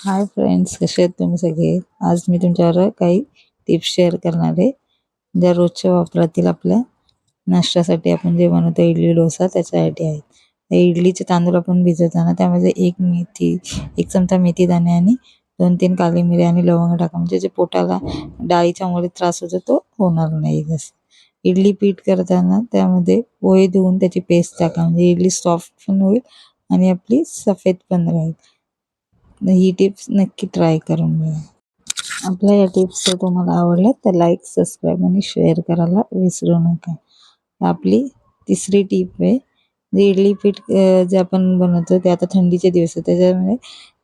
Hi friends, कसे आहेत तुम्ही सगळे? आज मी तुमच्यावर काही टिप्स शेअर करणार आहे, ज्या रोजच्या वापरातील आपल्या नाश्त्यासाठी आपण जे बनवतो इडली डोसा त्याच्यासाठी आहेत. इडलीचे तांदूळ आपण भिजवताना त्यामध्ये एक चमचा मेथी दाणे आणि 2-3 काळी मिरी आणि लवंग टाका, म्हणजे जे पोटाला डाळीच्यामुळे त्रास होतो तो होणार नाही. जसं इडली पीठ करताना त्यामध्ये पोहे धुवून त्याची पेस्ट टाका, म्हणजे इडली सॉफ्ट पण होईल आणि आपली सफेद पण राहील. ही टिप्स नक्की ट्राय करून बघा. आपल्या या टिप्स जर तुम्हाला आवडल्या तर लाईक, सबस्क्राईब आणि शेअर करायला विसरू नका. आपली तिसरी टिप आहे, जे इडली पीठ जे आपण बनवतो ते आता थंडीचे दिवस आहेत, त्याच्यामुळे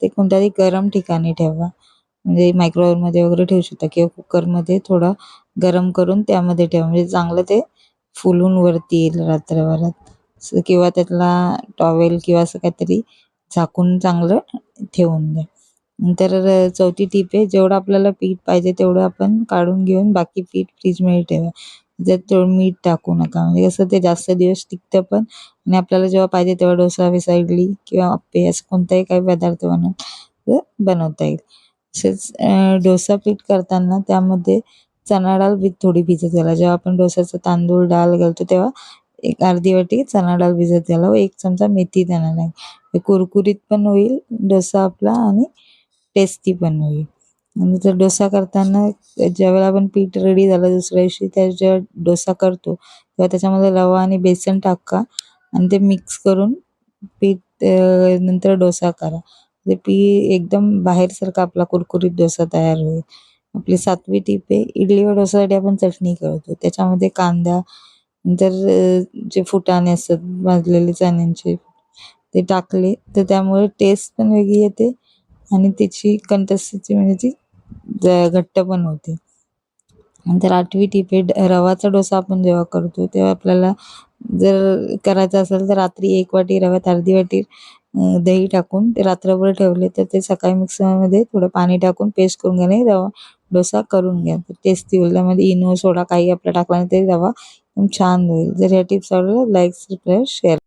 ते कोणत्याही गरम ठिकाणी ठेवा. म्हणजे मायक्रोवेव्हमध्ये वगैरे ठेवू शकता किंवा कुकरमध्ये थोडं गरम करून त्यामध्ये ठेवा, म्हणजे चांगलं ते फुलून वरती येईल रात्रभरात. किंवा त्यातला टॉवेल किंवा असं काहीतरी झाकून चांगलं ठेवून द्या. नंतर चौथी टीप आहे, जेवढं आपल्याला पीठ पाहिजे तेवढं आपण काढून घेऊन बाकी पीठ फ्रीजमध्ये ठेवा. त्याच्यात तेवढं मीठ टाकू नका, म्हणजे कसं ते जास्त दिवस टिकतं पण आणि आपल्याला जेव्हा पाहिजे तेव्हा डोसा, इडली किंवा अप्पे असं कोणताही काही पदार्थ बनवता येईल. तसेच डोसा पीठ करताना त्यामध्ये चणा डाळ थोडी भिजत घाला. जेव्हा आपण डोसाचा तांदूळ डाळ घालतो तेव्हा एक अर्धी वाटी चणा डाळ भिजत घाला व 1 चमचा मेथी दाणा टाका. हे कुरकुरीत पण होईल डोसा आपला आणि टेस्टी पण होईल. आणि जर डोसा करताना ज्यावेळेला आपण पीठ रेडी झालं दुसऱ्या दिवशी जेव्हा डोसा करतो तेव्हा त्याच्यामध्ये रवा आणि बेसन टाका आणि ते मिक्स करून पीठ नंतर डोसा करा. ते एकदम बाहेरसारखा आपला कुरकुरीत डोसा तयार होईल. आपली 7वी टीप आहे, इडली व डोसासाठी आपण चटणी करतो. त्याच्यामध्ये कांदा, नंतर जे फुटाणे असतात भाजलेले चण्यांचे ते टाकले तर त्यामुळे टेस्ट पण वेगळी येते आणि त्याची कन्सिस्टन्सी म्हणजे ती घट्ट पण होते. नंतर 8वी टीप आहे, रवाचा डोसा आपण जेव्हा करतो तेव्हा आपल्याला जर करायचं असेल तर रात्री 1 वाटी रव्यात अर्धी वाटी दही टाकून ते रात्रभर ठेवले तर ते सकाळी मिक्सरमध्ये थोडं पाणी टाकून पेस्ट करून घ्याने रवा डोसा करून घ्या. तर टेस्टी होईल. त्यामध्ये इनो, सोडा काही आपला टाकला नाही तरी रवा छान होईल. जर ह्या टिप्स आवडल्या लाईक, सबस्क्राईब, शेअर.